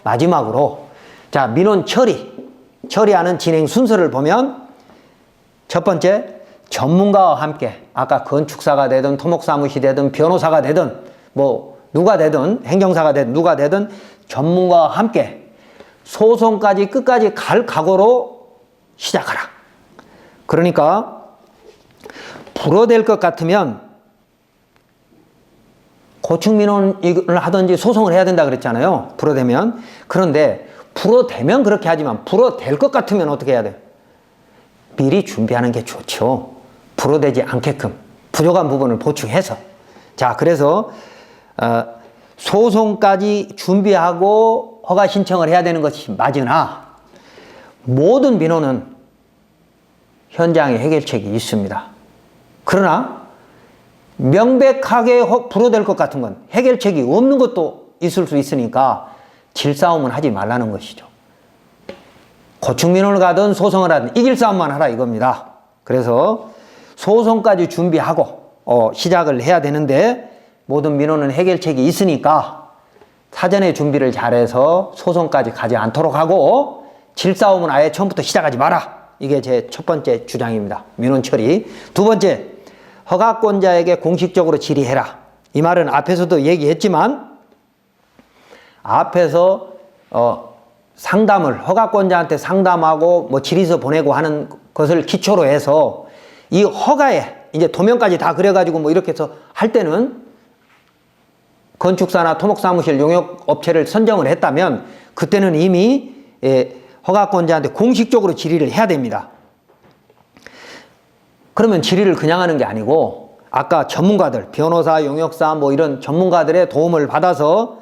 마지막으로 자, 민원 처리하는 진행 순서를 보면 첫 번째, 전문가와 함께 아까 건축사가 되든 토목사무실이 되든 변호사가 되든 뭐 누가 되든 행정사가 되든 누가 되든 전문가와 함께 소송까지 끝까지 갈 각오로 시작하라. 그러니까 불어댈 것 같으면 고충민원을 하든지 소송을 해야 된다 그랬잖아요. 불어대면. 그런데 불어대면 그렇게 하지만 불어댈 것 같으면 어떻게 해야 돼요? 미리 준비하는 게 좋죠. 불어대지 않게끔 부족한 부분을 보충해서. 자, 그래서 소송까지 준비하고 허가 신청을 해야 되는 것이 맞으나 모든 민원은 현장에 해결책이 있습니다. 그러나 명백하게 불어댈 것 같은 건 해결책이 없는 것도 있을 수 있으니까 질싸움은 하지 말라는 것이죠. 고충민원을 가든 소송을 하든 이길 싸움만 하라 이겁니다. 그래서 소송까지 준비하고 시작을 해야 되는데 모든 민원은 해결책이 있으니까 사전에 준비를 잘해서 소송까지 가지 않도록 하고 질싸움은 아예 처음부터 시작하지 마라. 이게 제 첫 번째 주장입니다. 민원 처리. 두 번째, 허가권자에게 공식적으로 질의해라. 이 말은 앞에서도 얘기했지만 앞에서 허가권자한테 상담하고 뭐 질의서 보내고 하는 것을 기초로 해서 이 허가에 이제 도면까지 다 그려가지고 뭐 이렇게 해서 할 때는 건축사나 토목사무실 용역업체를 선정을 했다면 그때는 이미 허가권자한테 공식적으로 질의를 해야 됩니다. 그러면 질의를 그냥 하는 게 아니고 아까 전문가들, 변호사, 용역사 뭐 이런 전문가들의 도움을 받아서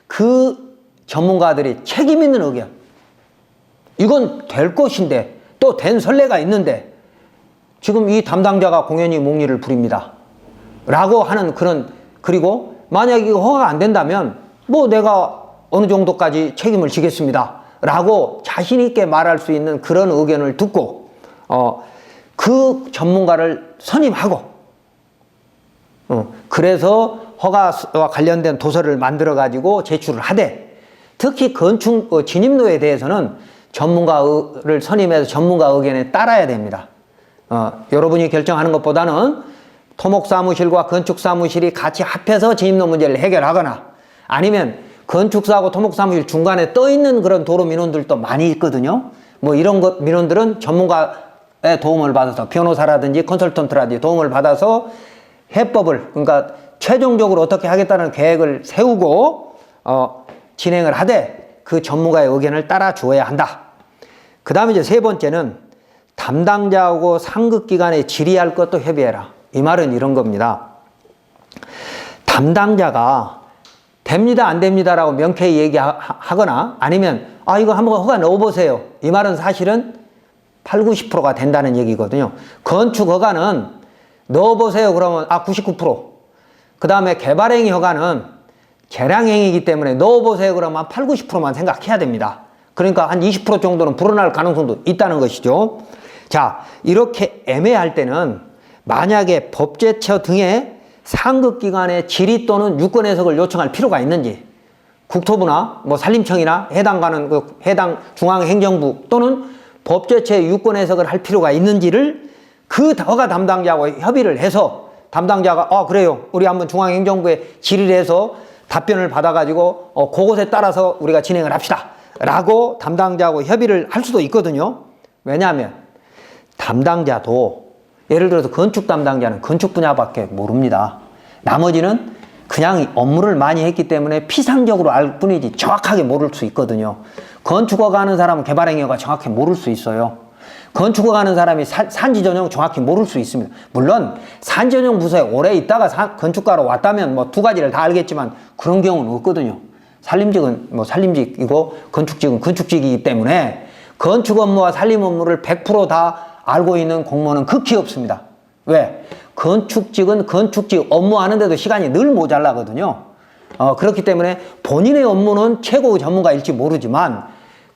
그 전문가들이 책임 있는 의견, 이건 될 것인데 또 된 선례가 있는데 지금 이 담당자가 공연히 몽리를 부립니다 라고 하는 그리고 만약에 허가가 안 된다면 뭐 내가 어느 정도까지 책임을 지겠습니다 라고 자신 있게 말할 수 있는 그런 의견을 듣고 그 전문가를 선임하고 그래서 허가와 관련된 도서를 만들어 가지고 제출을 하되 특히 건축 진입로에 대해서는 전문가를 선임해서 전문가 의견에 따라야 됩니다. 여러분이 결정하는 것보다는 토목사무실과 건축사무실이 같이 합해서 진입로 문제를 해결하거나 아니면 건축사하고 토목사무실 중간에 떠 있는 그런 도로 민원들도 많이 있거든요. 뭐 이런 민원들은 전문가의 도움을 받아서 변호사라든지 컨설턴트라든지 도움을 받아서 해법을 그러니까 최종적으로 어떻게 하겠다는 계획을 세우고 진행을 하되 그 전문가의 의견을 따라 주어야 한다. 그 다음에 이제 세 번째는 담당자하고 상급기관에 질의할 것도 협의해라. 이 말은 이런 겁니다. 담당자가 됩니다 안 됩니다라고 명쾌히 얘기하거나 아니면 이거 한번 허가 넣어보세요. 이 말은 사실은 80, 90%가 된다는 얘기거든요. 건축 허가는 넣어보세요 그러면 99%. 그 다음에 개발행위 허가는 개량행위이기 때문에 넣어보세요 그러면 80, 90%만 생각해야 됩니다. 그러니까 한 20% 정도는 불어날 가능성도 있다는 것이죠. 자, 이렇게 애매할 때는 만약에 법제처 등의 상급기관의 질의 또는 유권 해석을 요청할 필요가 있는지 국토부나 뭐 산림청이나 해당 중앙행정부 또는 법제처의 유권 해석을 할 필요가 있는지를 그 허가 담당자하고 협의를 해서 담당자가 그래요 우리 한번 중앙행정부에 질의를 해서 답변을 받아가지고 그것에 따라서 우리가 진행을 합시다 라고 담당자하고 협의를 할 수도 있거든요. 왜냐하면 담당자도 예를 들어서 건축 담당자는 건축 분야밖에 모릅니다. 나머지는 그냥 업무를 많이 했기 때문에 피상적으로 알 뿐이지 정확하게 모를 수 있거든요. 건축허가 하는 사람은 개발행위가 정확히 모를 수 있어요. 건축허가 하는 사람이 산지 전용 정확히 모를 수 있습니다. 물론 산지 전용 부서에 오래 있다가 건축가로 왔다면 뭐 두 가지를 다 알겠지만 그런 경우는 없거든요. 산림직은 뭐 산림직이고 건축직은 건축직이기 때문에 건축 업무와 산림 업무를 100% 다 알고 있는 공무원은 극히 없습니다. 왜? 건축직은 건축직 업무하는데도 시간이 늘 모자라거든요. 그렇기 때문에 본인의 업무는 최고 전문가일지 모르지만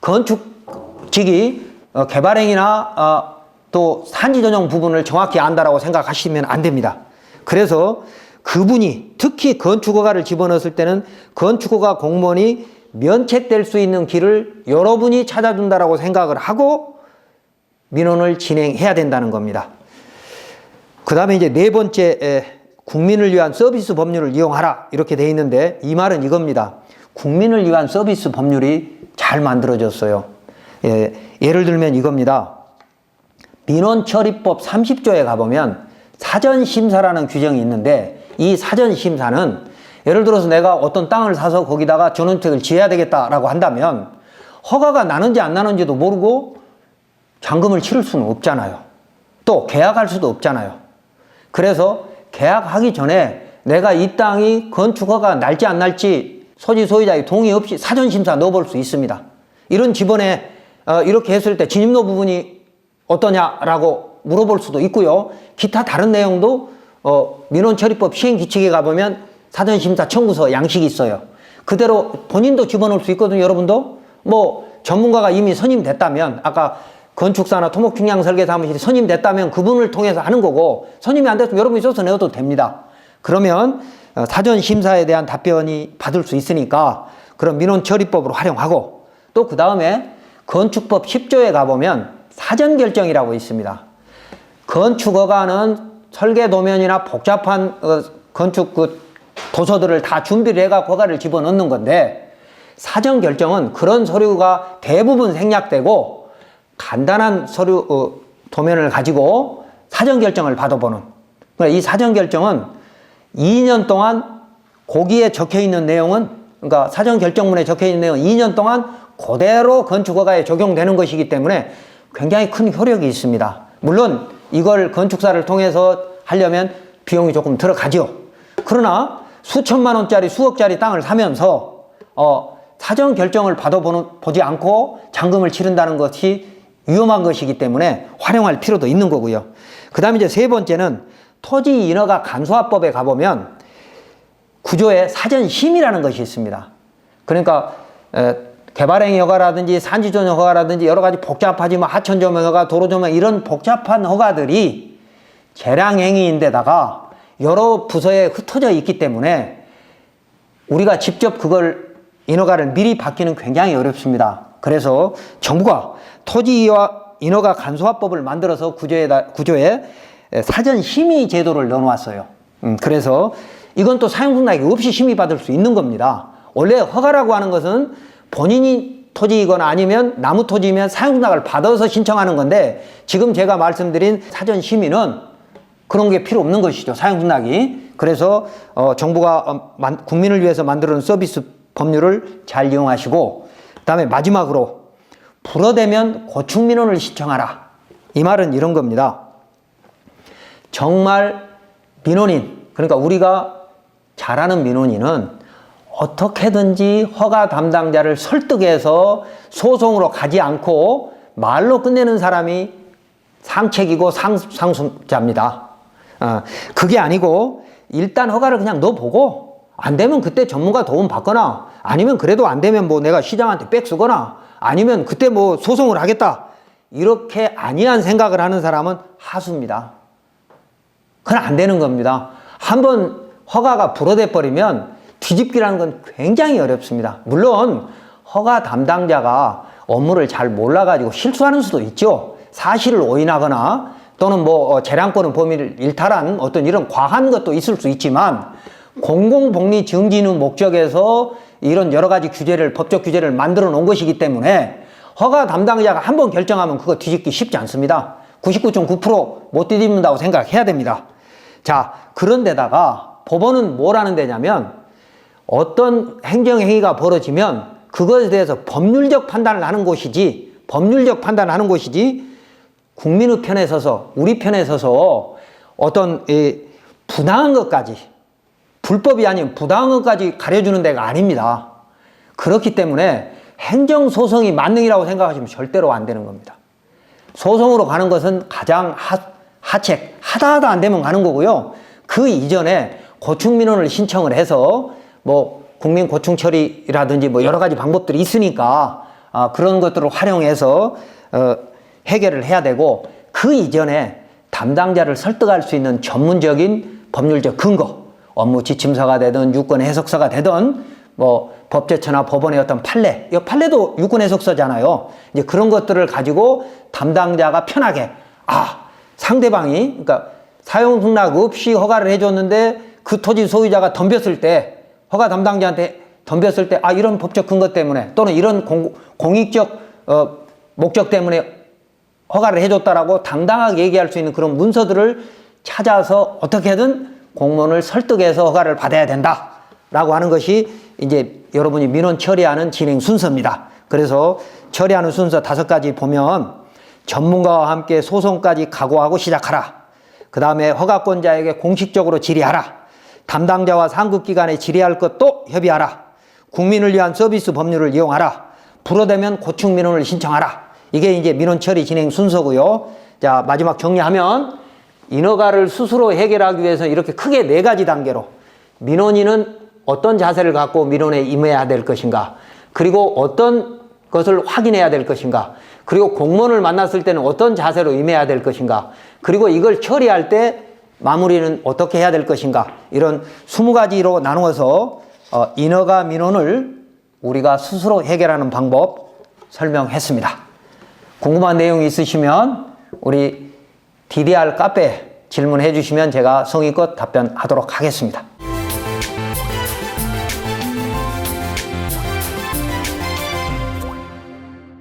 건축직이 개발행위나 또 산지 전용 부분을 정확히 안다라고 생각하시면 안 됩니다. 그래서 그분이 특히 건축허가를 집어넣었을 때는 건축허가 공무원이 면책될 수 있는 길을 여러분이 찾아준다라고 생각을 하고 민원을 진행해야 된다는 겁니다. 그 다음에 이제 네 번째, 국민을 위한 서비스 법률을 이용하라 이렇게 돼 있는데, 이 말은 이겁니다. 국민을 위한 서비스 법률이 잘 만들어졌어요. 예를 들면 이겁니다. 민원처리법 30조에 가보면 사전심사라는 규정이 있는데, 이 사전심사는 예를 들어서 내가 어떤 땅을 사서 거기다가 전원주택을 지어야 되겠다라고 한다면 허가가 나는지 안 나는지도 모르고 잔금을 치를 수는 없잖아요. 또 계약할 수도 없잖아요. 그래서 계약하기 전에 내가 이 땅이 건축허가 날지 안 날지 소지 소유자의 동의 없이 사전심사 넣어볼 수 있습니다. 이런 지번에 이렇게 했을 때 진입로 부분이 어떠냐라고 물어볼 수도 있고요. 기타 다른 내용도 민원처리법 시행규칙에 가보면 사전심사 청구서 양식이 있어요. 그대로 본인도 집어넣을 수 있거든요. 여러분도 뭐 전문가가 이미 선임됐다면, 아까 건축사나 토목측량설계사무실이 선임됐다면 그분을 통해서 하는 거고, 선임이 안 됐으면 여러분이 써서 내어도 됩니다. 그러면 사전심사에 대한 답변이 받을 수 있으니까 그런 민원처리법으로 활용하고, 또 그 다음에 건축법 10조에 가보면 사전결정이라고 있습니다. 건축허가는 설계도면이나 복잡한 건축 도서들을 다 준비를 해갖고 허가를 집어넣는 건데, 사전결정은 그런 서류가 대부분 생략되고 간단한 서류 도면을 가지고 사전결정을 받아보는, 그러니까 이 사전결정은 2년 동안 거기에 적혀있는 내용은, 그러니까 사전결정문에 적혀있는 내용은 2년 동안 그대로 건축허가에 적용되는 것이기 때문에 굉장히 큰 효력이 있습니다. 물론 이걸 건축사를 통해서 하려면 비용이 조금 들어가죠. 그러나 수천만 원짜리 수억짜리 땅을 사면서 사전 결정을 받아보지 않고 잔금을 치른다는 것이 위험한 것이기 때문에 활용할 필요도 있는 거고요. 그 다음에 이제 세 번째는 토지인허가 간소화법에 가보면 구조에 사전심의라는 것이 있습니다. 그러니까 개발행위 허가라든지 산지조정 허가라든지 여러 가지 복잡하지만 하천조명 허가, 도로조명 이런 복잡한 허가들이 재량행위인데다가 여러 부서에 흩어져 있기 때문에 우리가 직접 그걸 인허가를 미리 받기는 굉장히 어렵습니다. 그래서 정부가 토지인허가 간소화법을 만들어서 구조에 사전심의 제도를 넣어놨어요. 그래서 이건 또 사용승낙이 없이 심의받을 수 있는 겁니다. 원래 허가라고 하는 것은 본인이 토지이거나 아니면 나무 토지이면 사용승낙을 받아서 신청하는 건데, 지금 제가 말씀드린 사전심의는 그런 게 필요 없는 것이죠, 사용승낙이. 그래서 정부가 국민을 위해서 만들어놓은 서비스 법률을 잘 이용하시고, 그 다음에 마지막으로 불어대면 고충민원을 신청하라. 이 말은 이런 겁니다. 정말 민원인, 그러니까 우리가 잘 아는 민원인은 어떻게든지 허가 담당자를 설득해서 소송으로 가지 않고 말로 끝내는 사람이 상책이고 상수자입니다. 그게 아니고 일단 허가를 그냥 넣어보고 안 되면 그때 전문가 도움 받거나, 아니면 그래도 안 되면 뭐 내가 시장한테 백 쓰거나, 아니면 그때 뭐 소송을 하겠다, 이렇게 아니한 생각을 하는 사람은 하수입니다. 그건 안 되는 겁니다. 한번 허가가 불어대 버리면 뒤집기라는 건 굉장히 어렵습니다. 물론 허가 담당자가 업무를 잘 몰라가지고 실수하는 수도 있죠. 사실을 오인하거나 또는 뭐 재량권의 범위를 일탈한 어떤 이런 과한 것도 있을 수 있지만, 공공복리 증진의 목적에서 이런 여러 가지 규제를, 법적 규제를 만들어 놓은 것이기 때문에 허가 담당자가 한번 결정하면 그거 뒤집기 쉽지 않습니다. 99.9% 못 뒤집는다고 생각해야 됩니다. 자, 그런데다가 법원은 뭘 하는 데냐면, 어떤 행정행위가 벌어지면 그것에 대해서 법률적 판단을 하는 곳이지, 국민의 편에 서서, 우리 편에 서서 어떤 부당한 것까지, 불법이 아닌 부당한 것까지 가려주는 데가 아닙니다. 그렇기 때문에 행정소송이 만능이라고 생각하시면 절대로 안 되는 겁니다. 소송으로 가는 것은 가장 하책, 하다 안 되면 가는 거고요. 그 이전에 고충민원을 신청을 해서 뭐 국민 고충 처리라든지 뭐 여러 가지 방법들이 있으니까 그런 것들을 활용해서 해결을 해야 되고, 그 이전에 담당자를 설득할 수 있는 전문적인 법률적 근거, 업무 지침서가 되든 유권 해석서가 되든 뭐 법제처나 법원의 어떤 판례, 이 판례도 유권 해석서잖아요. 이제 그런 것들을 가지고 담당자가 편하게, 상대방이, 그러니까 사용 승낙 없이 허가를 해줬는데 그 토지 소유자가 덤볐을 때, 허가 담당자한테 덤볐을 때, 이런 법적 근거 때문에 또는 이런 공익적 목적 때문에 허가를 해줬다라고 당당하게 얘기할 수 있는 그런 문서들을 찾아서 어떻게든 공무원을 설득해서 허가를 받아야 된다라고 하는 것이 이제 여러분이 민원 처리하는 진행 순서입니다. 그래서 처리하는 순서 5가지 보면 전문가와 함께 소송까지 각오하고 시작하라. 그 다음에 허가권자에게 공식적으로 질의하라. 담당자와 상급기관에 질의할 것도 협의하라. 국민을 위한 서비스 법률을 이용하라. 불허되면 고충 민원을 신청하라. 이게 이제 민원 처리 진행 순서고요. 자, 마지막 정리하면 인허가를 스스로 해결하기 위해서 이렇게 크게 4가지 단계로 민원인은 어떤 자세를 갖고 민원에 임해야 될 것인가, 그리고 어떤 것을 확인해야 될 것인가, 그리고 공무원을 만났을 때는 어떤 자세로 임해야 될 것인가, 그리고 이걸 처리할 때 마무리는 어떻게 해야 될 것인가, 이런 20가지로 나누어서 인허가 민원을 우리가 스스로 해결하는 방법 설명했습니다. 궁금한 내용이 있으시면 우리 DDR 카페 질문해 주시면 제가 성의껏 답변하도록 하겠습니다.